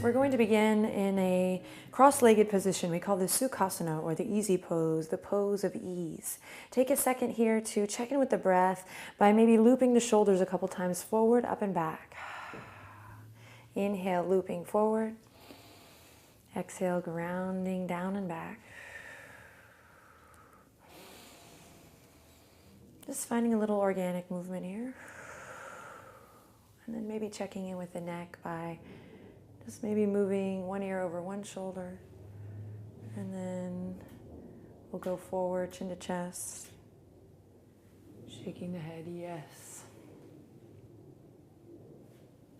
we're going to begin in a cross-legged position. We call this Sukhasana, or the easy pose, the pose of ease. Take a second here to check in with the breath by maybe looping the shoulders a couple times forward, up and back. Inhale, looping forward. Exhale, grounding down and back. Just finding a little organic movement here. And then maybe checking in with the neck by just maybe moving one ear over one shoulder. And then we'll go forward, chin to chest. Shaking the head, yes.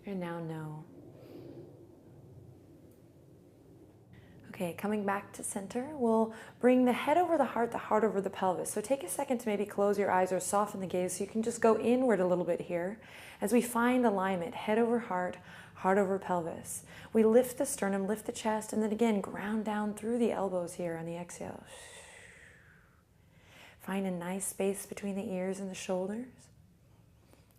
And now no. Okay, coming back to center, we'll bring the head over the heart over the pelvis. So take a second to maybe close your eyes or soften the gaze so you can just go inward a little bit here as we find alignment, head over heart, heart over pelvis. We lift the sternum, lift the chest, and then again, ground down through the elbows here on the exhale. Find a nice space between the ears and the shoulders.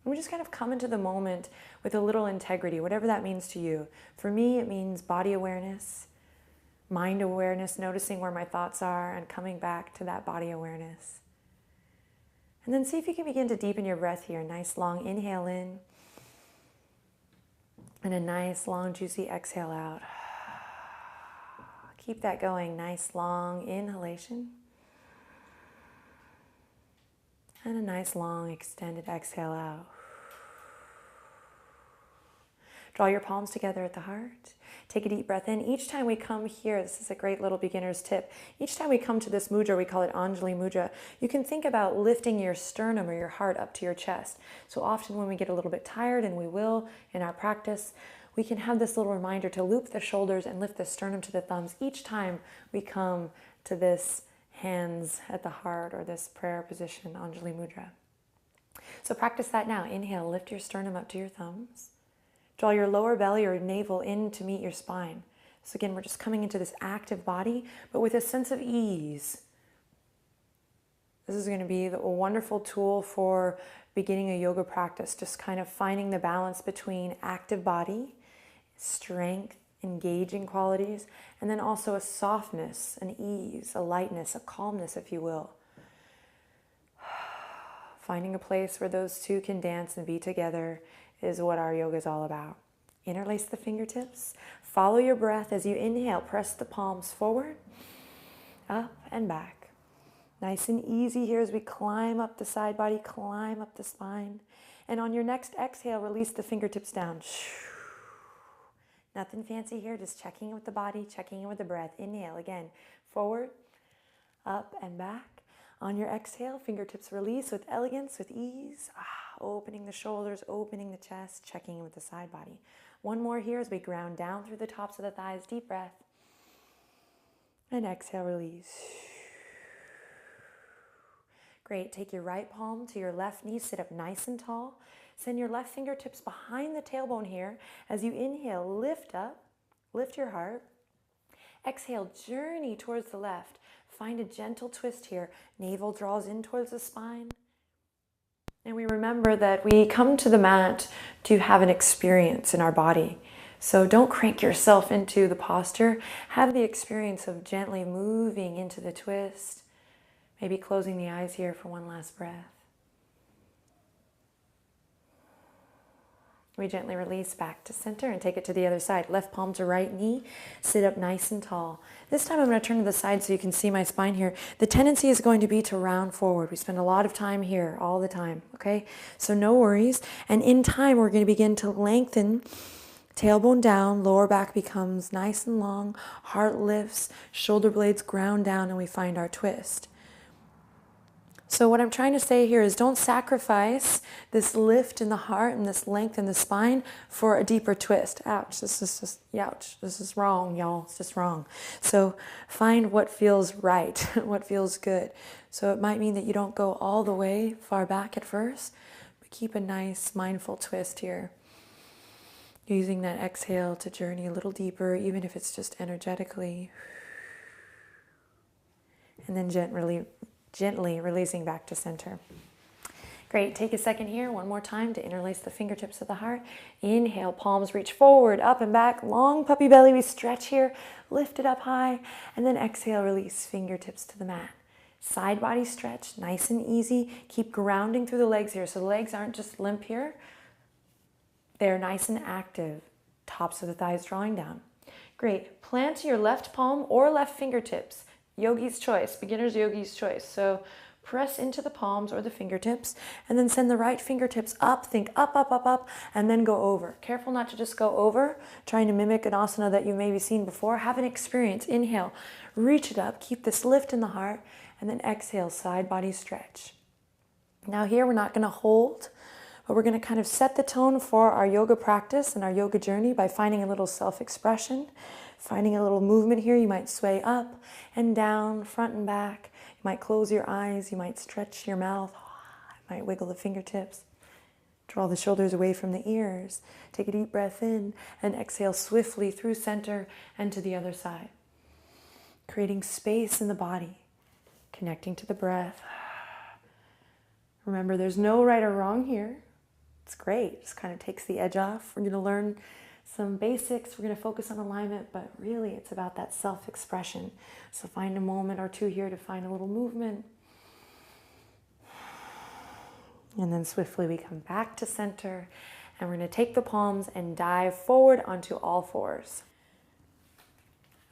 And we just kind of come into the moment with a little integrity, whatever that means to you. For me, it means body awareness, mind awareness, noticing where my thoughts are and coming back to that body awareness. And then see if you can begin to deepen your breath here. Nice long inhale in and a nice long juicy exhale out. Keep that going. Nice long inhalation and a nice long extended exhale out. Draw your palms together at the heart. Take a deep breath in. Each time we come here, this is a great little beginner's tip. Each time we come to this mudra, we call it Anjali Mudra, you can think about lifting your sternum or your heart up to your chest. So often when we get a little bit tired, and we will in our practice, we can have this little reminder to loop the shoulders and lift the sternum to the thumbs each time we come to this hands at the heart or this prayer position, Anjali Mudra. So practice that now. Inhale, lift your sternum up to your thumbs. Draw your lower belly or navel in to meet your spine. So again, we're just coming into this active body, but with a sense of ease. This is going to be a wonderful tool for beginning a yoga practice, just kind of finding the balance between active body, strength, engaging qualities, and then also a softness, an ease, a lightness, a calmness, if you will. Finding a place where those two can dance and be together is what our yoga is all about. Interlace the fingertips. Follow your breath as you inhale. Press the palms forward, up and back. Nice and easy here as we climb up the side body, climb up the spine. And on your next exhale, release the fingertips down. Nothing fancy here, just checking in with the body, checking in with the breath. Inhale again, forward, up and back. On your exhale, fingertips release with elegance, with ease. Opening the shoulders, opening the chest, checking in with the side body. One more here as we ground down through the tops of the thighs. Deep breath. And exhale, release. Great. Take your right palm to your left knee. Sit up nice and tall. Send your left fingertips behind the tailbone here. As you inhale, lift up. Lift your heart. Exhale, journey towards the left. Find a gentle twist here. Navel draws in towards the spine. And we remember that we come to the mat to have an experience in our body. So don't crank yourself into the posture. Have the experience of gently moving into the twist. Maybe closing the eyes here for one last breath. We gently release back to center and take it to the other side. Left palm to right knee. Sit up nice and tall. This time I'm going to turn to the side so you can see my spine here. The tendency is going to be to round forward. We spend a lot of time here all the time, okay? So no worries. And in time, we're going to begin to lengthen. Tailbone down, lower back becomes nice and long. Heart lifts, shoulder blades ground down, and we find our twist. So what I'm trying to say here is don't sacrifice this lift in the heart and this length in the spine for a deeper twist. Ouch, this is just, ouch, this is wrong, y'all. It's just wrong. So find what feels right, what feels good. So it might mean that you don't go all the way far back at first, but keep a nice mindful twist here. Using that exhale to journey a little deeper, even if it's just energetically. And then gently releasing back to center. Great. Take a second here, one more time, to interlace the fingertips of the heart. Inhale, palms reach forward, up and back. Long puppy belly. We stretch here, lift it up high, and then exhale, release fingertips to the mat. Side body stretch, nice and easy. Keep grounding through the legs here. So the legs aren't just limp here. They're nice and active. Tops of the thighs drawing down. Great. Plant your left palm or left fingertips. Yogi's choice, beginner's yogi's choice. So press into the palms or the fingertips, and then send the right fingertips up. Think up, up, up, up, and then go over. Careful not to just go over, trying to mimic an asana that you maybe seen before. Have an experience. Inhale, reach it up, keep this lift in the heart, and then exhale, side body stretch. Now here we're not going to hold, but we're going to kind of set the tone for our yoga practice and our yoga journey by finding a little self-expression, finding a little movement here. You might sway up and down, front and back. You might close your eyes. You might stretch your mouth. You might wiggle the fingertips. Draw the shoulders away from the ears. Take a deep breath in and exhale swiftly through center and to the other side. Creating space in the body, connecting to the breath. Remember, there's no right or wrong here. It's great. It just kind of takes the edge off. We're going to learn some basics. We're going to focus on alignment, but really it's about that self-expression. So find a moment or two here to find a little movement. And then swiftly we come back to center, and we're going to take the palms and dive forward onto all fours.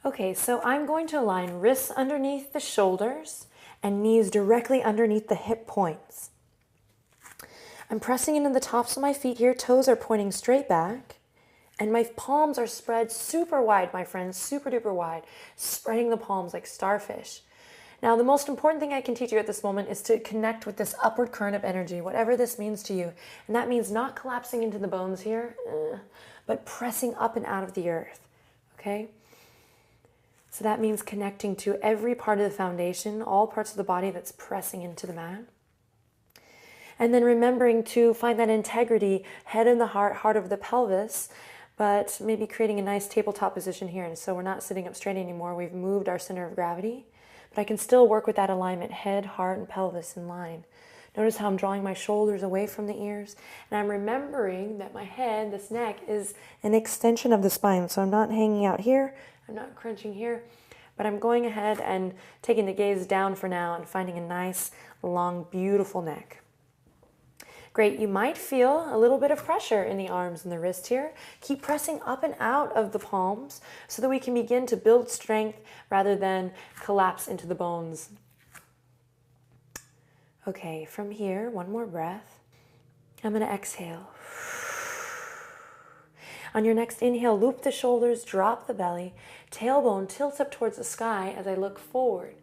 Okay, so I'm going to align wrists underneath the shoulders and knees directly underneath the hip points. I'm pressing into the tops of my feet here. Toes are pointing straight back. And my palms are spread super wide, my friends, super duper wide. Spreading the palms like starfish. Now, the most important thing I can teach you at this moment is to connect with this upward current of energy, whatever this means to you. And that means not collapsing into the bones here, but pressing up and out of the earth, okay? So that means connecting to every part of the foundation, all parts of the body that's pressing into the mat. And then remembering to find that integrity, head in the heart, heart over the pelvis, but maybe creating a nice tabletop position here. And so we're not sitting up straight anymore. We've moved our center of gravity, but I can still work with that alignment, head, heart, and pelvis in line. Notice how I'm drawing my shoulders away from the ears. And I'm remembering that my head, this neck, is an extension of the spine. So I'm not hanging out here. I'm not crunching here. But I'm going ahead and taking the gaze down for now and finding a nice, long, beautiful neck. Great, you might feel a little bit of pressure in the arms and the wrist here. Keep pressing up and out of the palms so that we can begin to build strength rather than collapse into the bones. Okay, from here, one more breath. I'm going to exhale. On your next inhale, loop the shoulders, drop the belly, tailbone tilts up towards the sky as I look forward.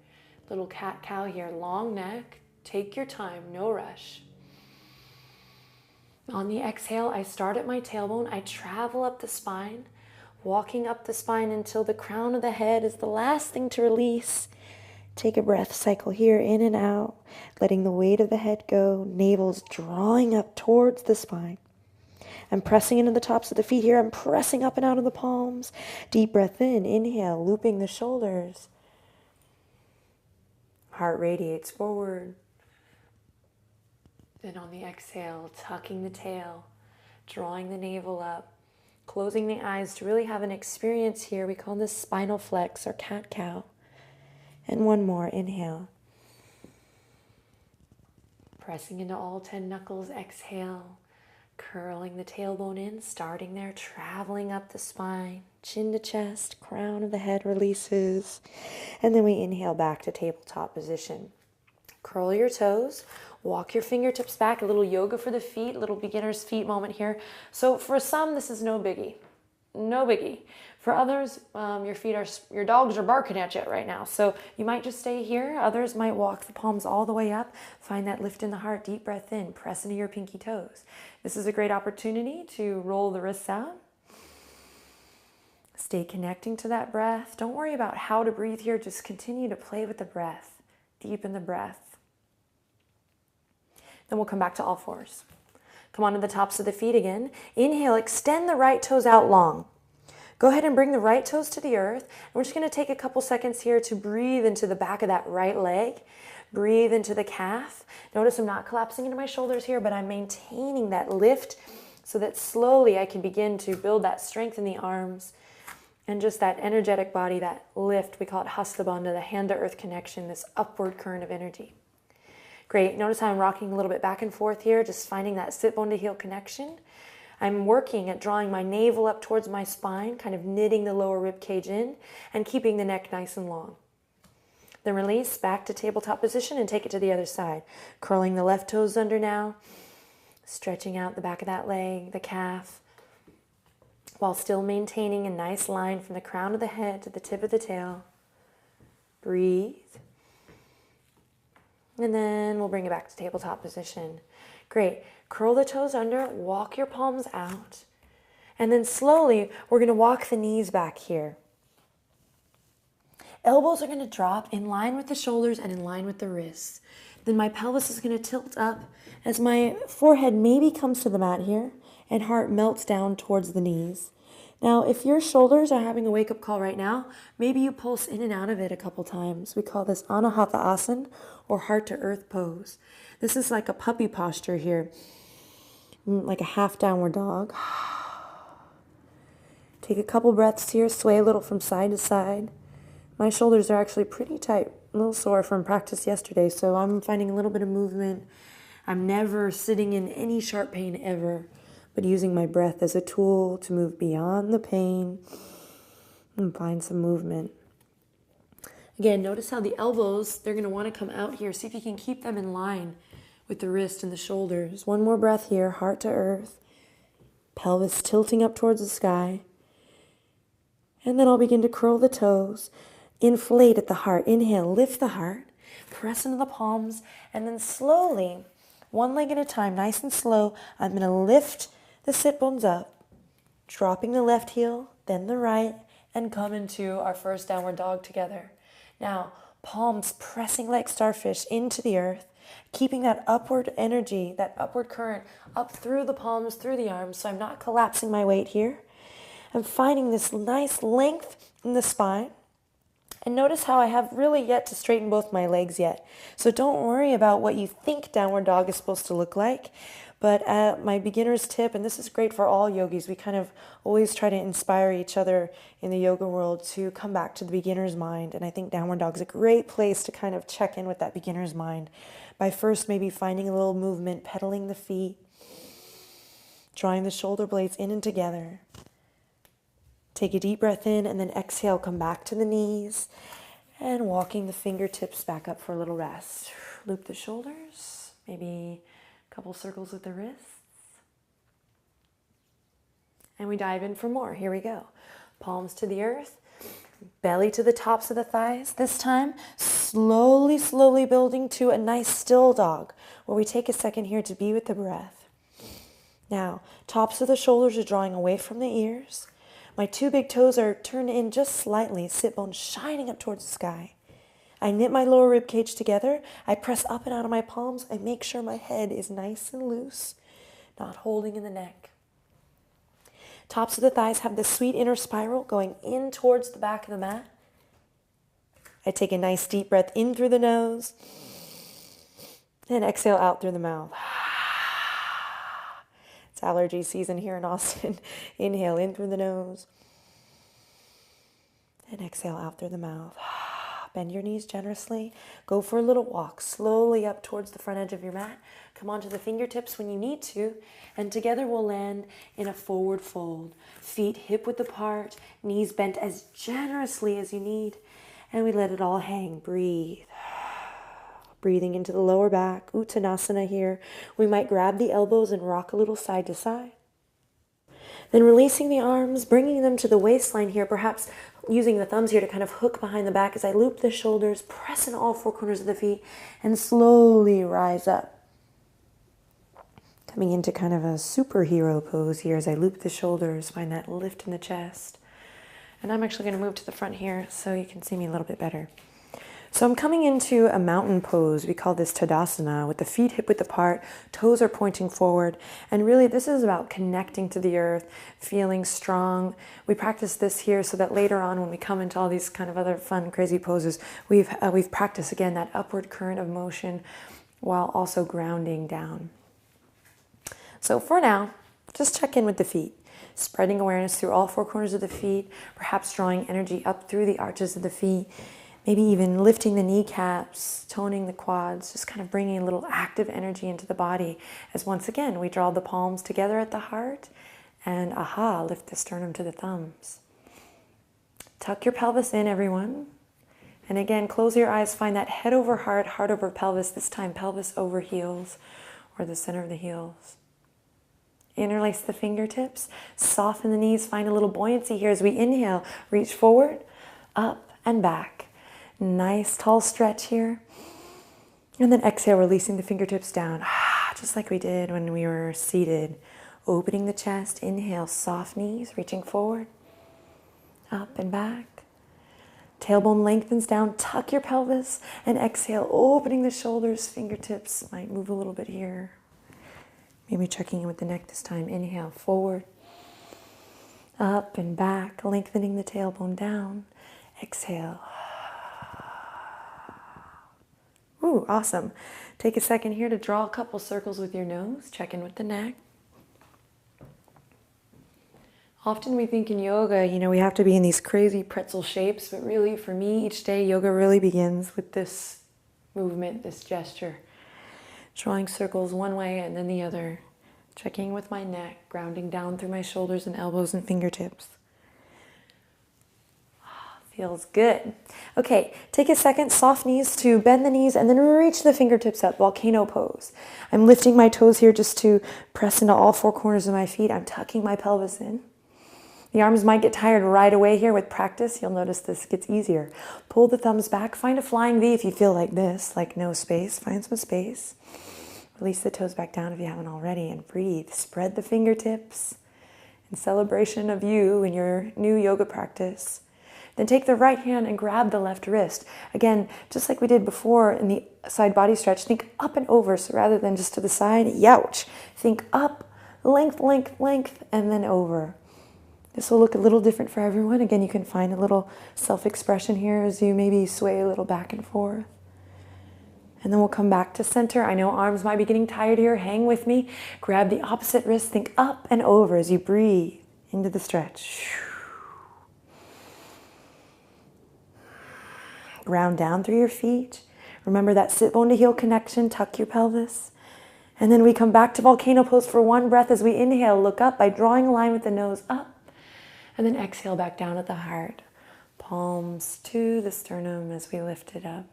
Little cat-cow here, long neck. Take your time, no rush. On the exhale, I start at my tailbone. I travel up the spine, walking up the spine until the crown of the head is the last thing to release. Take a breath, cycle here, in and out, letting the weight of the head go. Navel's drawing up towards the spine. I'm pressing into the tops of the feet here. I'm pressing up and out of the palms. Deep breath in, inhale, looping the shoulders. Heart radiates forward. Then on the exhale, tucking the tail, drawing the navel up, closing the eyes to really have an experience here. We call this spinal flex or cat-cow. And one more, inhale. Pressing into all 10 knuckles, exhale. Curling the tailbone in, starting there, traveling up the spine, chin to chest, crown of the head releases. And then we inhale back to tabletop position. Curl your toes, walk your fingertips back, a little yoga for the feet, a little beginner's feet moment here. So for some, this is no biggie. No biggie. For others, your dogs are barking at you right now. So you might just stay here. Others might walk the palms all the way up. Find that lift in the heart. Deep breath in. Press into your pinky toes. This is a great opportunity to roll the wrists out. Stay connecting to that breath. Don't worry about how to breathe here. Just continue to play with the breath. Deepen the breath. Then we'll come back to all fours. Come onto the tops of the feet again. Inhale, extend the right toes out long. Go ahead and bring the right toes to the earth. And we're just going to take a couple seconds here to breathe into the back of that right leg. Breathe into the calf. Notice I'm not collapsing into my shoulders here, but I'm maintaining that lift so that slowly I can begin to build that strength in the arms and just that energetic body, that lift. We call it Hasta Bandha, the hand-to-earth connection, this upward current of energy. Great. Notice how I'm rocking a little bit back and forth here, just finding that sit bone to heel connection. I'm working at drawing my navel up towards my spine, kind of knitting the lower rib cage in and keeping the neck nice and long. Then release back to tabletop position and take it to the other side. Curling the left toes under now, stretching out the back of that leg, the calf, while still maintaining a nice line from the crown of the head to the tip of the tail. Breathe. And then we'll bring it back to tabletop position. Great. Curl the toes under, walk your palms out. And then slowly, we're going to walk the knees back here. Elbows are going to drop in line with the shoulders and in line with the wrists. Then my pelvis is going to tilt up as my forehead maybe comes to the mat here and heart melts down towards the knees. Now, if your shoulders are having a wake-up call right now, maybe you pulse in and out of it a couple times. We call this Anahata Asana or heart-to-earth pose. This is like a puppy posture here, like a half downward dog. Take a couple breaths here, sway a little from side to side. My shoulders are actually pretty tight, a little sore from practice yesterday, so I'm finding a little bit of movement. I'm never sitting in any sharp pain ever, but using my breath as a tool to move beyond the pain and find some movement. Again, notice how the elbows, they're going to want to come out here. See if you can keep them in line with the wrist and the shoulders. One more breath here, heart to earth, pelvis tilting up towards the sky. And then I'll begin to curl the toes, inflate at the heart. Inhale, lift the heart, press into the palms, and then slowly, one leg at a time, nice and slow, I'm going to lift the sit bones up, dropping the left heel, then the right, and come into our first downward dog together. Now, palms pressing like starfish into the earth, keeping that upward energy, that upward current up through the palms, through the arms, so I'm not collapsing my weight here. I'm finding this nice length in the spine. And notice how I have really yet to straighten both my legs yet. So don't worry about what you think downward dog is supposed to look like. But my beginner's tip, and this is great for all yogis, we kind of always try to inspire each other in the yoga world to come back to the beginner's mind. And I think downward dog is a great place to kind of check in with that beginner's mind by first maybe finding a little movement, pedaling the feet, drawing the shoulder blades in and together. Take a deep breath in and then exhale, come back to the knees and walking the fingertips back up for a little rest. Loop the shoulders, maybe a couple circles with the wrists. And we dive in for more. Here we go. Palms to the earth, belly to the tops of the thighs. This time, slowly, slowly building to a nice still dog where we take a second here to be with the breath. Now, tops of the shoulders are drawing away from the ears. My two big toes are turned in just slightly, sit bones shining up towards the sky. I knit my lower rib cage together. I press up and out of my palms. I make sure my head is nice and loose, not holding in the neck. Tops of the thighs have this sweet inner spiral going in towards the back of the mat. I take a nice deep breath in through the nose and exhale out through the mouth. Allergy season here in Austin. Inhale in through the nose and exhale out through the mouth. Bend your knees generously. Go for a little walk slowly up towards the front edge of your mat. Come onto the fingertips when you need to, and together we'll land in a forward fold. Feet hip width apart, knees bent as generously as you need, and we let it all hang. Breathe. Breathing into the lower back, Uttanasana here. We might grab the elbows and rock a little side to side. Then releasing the arms, bringing them to the waistline here, perhaps using the thumbs here to kind of hook behind the back as I loop the shoulders, press in all four corners of the feet, and slowly rise up. Coming into kind of a superhero pose here as I loop the shoulders, find that lift in the chest. And I'm actually going to move to the front here so you can see me a little bit better. So I'm coming into a mountain pose. We call this Tadasana, with the feet hip width apart, toes are pointing forward. And really this is about connecting to the earth, feeling strong. We practice this here so that later on when we come into all these kind of other fun, crazy poses, we've practiced again that upward current of motion while also grounding down. So for now, just check in with the feet. Spreading awareness through all four corners of the feet, perhaps drawing energy up through the arches of the feet. Maybe even lifting the kneecaps, toning the quads, just kind of bringing a little active energy into the body as once again we draw the palms together at the heart and lift the sternum to the thumbs. Tuck your pelvis in, everyone. And again, close your eyes, find that head over heart, heart over pelvis, this time pelvis over heels or the center of the heels. Interlace the fingertips, soften the knees, find a little buoyancy here as we inhale, reach forward, up and back. Nice tall stretch here. And then exhale, releasing the fingertips down, just like we did when we were seated. Opening the chest, inhale, soft knees, reaching forward, up and back. Tailbone lengthens down, tuck your pelvis, and exhale, opening the shoulders, fingertips might move a little bit here. Maybe checking in with the neck this time. Inhale, forward, up and back, lengthening the tailbone down. Exhale. Ooh, awesome. Take a second here to draw a couple circles with your nose. Check in with the neck. Often we think in yoga, we have to be in these crazy pretzel shapes, but really for me, each day, yoga really begins with this movement, this gesture. Drawing circles one way and then the other. Checking with my neck, grounding down through my shoulders and elbows and fingertips. Feels good. Okay, take a second, soft knees to bend the knees and then reach the fingertips up, volcano pose. I'm lifting my toes here just to press into all four corners of my feet. I'm tucking my pelvis in. The arms might get tired right away here with practice. You'll notice this gets easier. Pull the thumbs back. Find a flying V if you feel like this, like no space. Find some space. Release the toes back down if you haven't already and breathe. Spread the fingertips in celebration of you and your new yoga practice. Then take the right hand and grab the left wrist. Again, just like we did before in the side body stretch, think up and over. So rather than just to the side, youch. Think up, length, length, length, and then over. This will look a little different for everyone. Again, you can find a little self-expression here as you maybe sway a little back and forth. And then we'll come back to center. I know arms might be getting tired here. Hang with me. Grab the opposite wrist. Think up and over as you breathe into the stretch. Ground down through your feet. Remember that sit bone to heel connection. Tuck your pelvis. And then we come back to volcano pose for one breath as we inhale. Look up by drawing a line with the nose up. And then exhale back down at the heart. Palms to the sternum as we lift it up.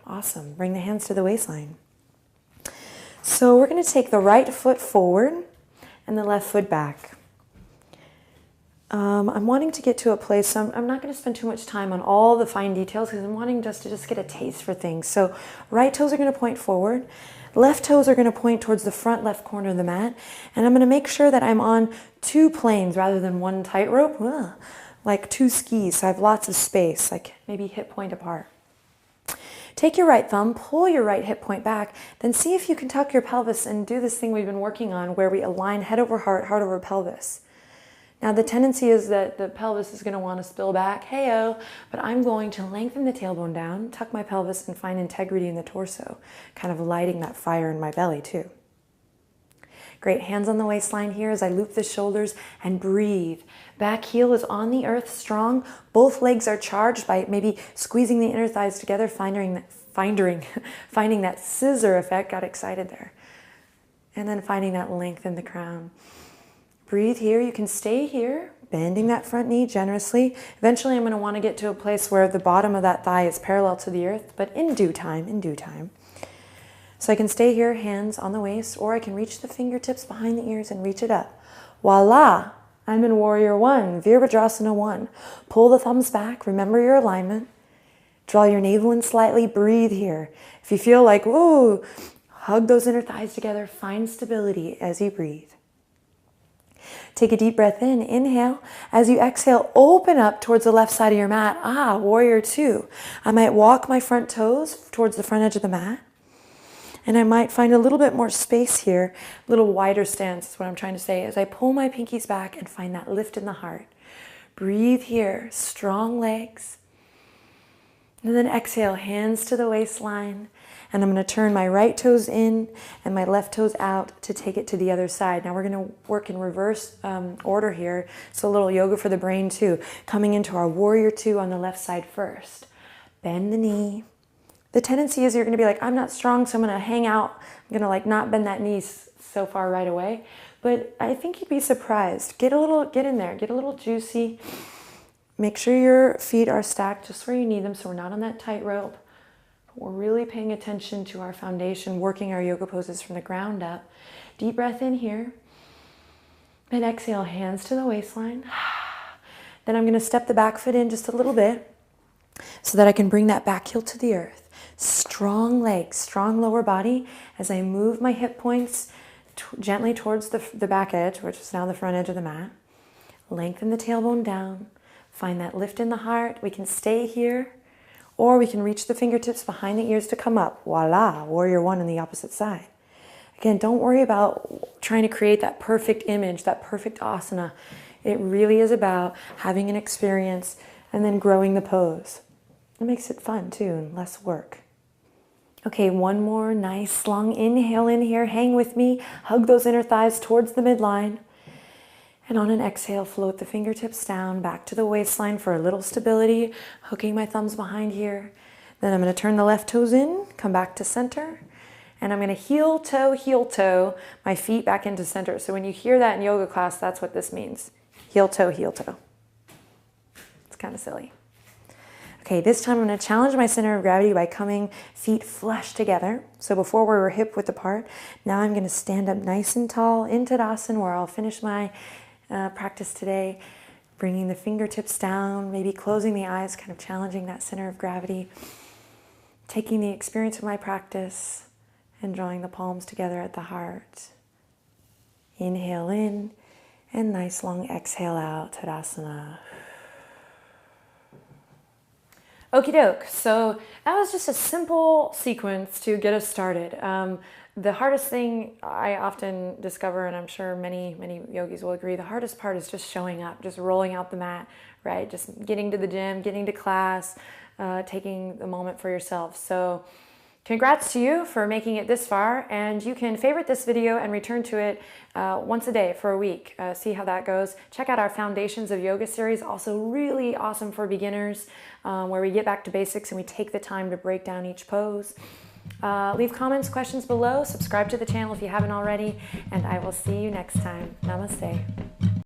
Awesome. Bring the hands to the waistline. So we're going to take the right foot forward and the left foot back. I'm wanting to get to a place, so I'm not going to spend too much time on all the fine details because I'm wanting just to get a taste for things. So right toes are going to point forward. Left toes are going to point towards the front left corner of the mat. And I'm going to make sure that I'm on two planes rather than one tightrope, like two skis. So I have lots of space, like maybe hip point apart. Take your right thumb, pull your right hip point back, then see if you can tuck your pelvis and do this thing we've been working on where we align head over heart, heart over pelvis. Now the tendency is that the pelvis is going to want to spill back, hey-oh, but I'm going to lengthen the tailbone down, tuck my pelvis, and find integrity in the torso, kind of lighting that fire in my belly too. Great, hands on the waistline here as I loop the shoulders and breathe. Back heel is on the earth, strong. Both legs are charged by maybe squeezing the inner thighs together, finding that scissor effect. Got excited there. And then finding that length in the crown. Breathe here. You can stay here, bending that front knee generously. Eventually, I'm going to want to get to a place where the bottom of that thigh is parallel to the earth, but in due time, in due time. So I can stay here, hands on the waist, or I can reach the fingertips behind the ears and reach it up. Voila! I'm in Warrior One, Virabhadrasana 1. Pull the thumbs back, remember your alignment. Draw your navel in slightly, breathe here. If you feel like, whoa, hug those inner thighs together, find stability as you breathe. Take a deep breath in, inhale. As you exhale, open up towards the left side of your mat. Warrior two. I might walk my front toes towards the front edge of the mat. And I might find a little bit more space here, a little wider stance is what I'm trying to say, as I pull my pinkies back and find that lift in the heart. Breathe here, strong legs. And then exhale, hands to the waistline. And I'm going to turn my right toes in and my left toes out to take it to the other side. Now we're going to work in reverse order here. So a little yoga for the brain too. Coming into our warrior two on the left side first. Bend the knee. The tendency is you're going to be like, I'm not strong, so I'm going to hang out. I'm going to like not bend that knee so far right away. But I think you'd be surprised. Get in there, get a little juicy. Make sure your feet are stacked just where you need them so we're not on that tightrope. We're really paying attention to our foundation, working our yoga poses from the ground up. Deep breath in here. And exhale, hands to the waistline. Then I'm going to step the back foot in just a little bit so that I can bring that back heel to the earth. Strong legs, strong lower body as I move my hip points gently towards the back edge, which is now the front edge of the mat. Lengthen the tailbone down. Find that lift in the heart. We can stay here, or we can reach the fingertips behind the ears to come up. Voila, warrior one on the opposite side. Again, don't worry about trying to create that perfect image, that perfect asana. It really is about having an experience and then growing the pose. It makes it fun too and less work. Okay, one more nice long inhale in here. Hang with me. Hug those inner thighs towards the midline. And on an exhale, float the fingertips down back to the waistline for a little stability. Hooking my thumbs behind here. Then I'm going to turn the left toes in, come back to center. And I'm going to heel toe, my feet back into center. So when you hear that in yoga class, that's what this means. Heel toe, heel toe. It's kind of silly. Okay, this time I'm going to challenge my center of gravity by coming feet flush together. So before we were hip width apart, now I'm going to stand up nice and tall in Tadasana, where I'll finish my practice today, bringing the fingertips down, maybe closing the eyes, kind of challenging that center of gravity, taking the experience of my practice and drawing the palms together at the heart. Inhale in and nice long exhale out, Tadasana. Okie doke, so that was just a simple sequence to get us started. The hardest thing I often discover, and I'm sure many yogis will agree, the hardest part is just showing up, just rolling out the mat, right? Just getting to the gym, getting to class, taking the moment for yourself. So congrats to you for making it this far, and you can favorite this video and return to it once a day for a week. See how that goes. Check out our Foundations of Yoga series, also really awesome for beginners, where we get back to basics and we take the time to break down each pose. Leave comments, questions below, subscribe to the channel if you haven't already, and I will see you next time. Namaste.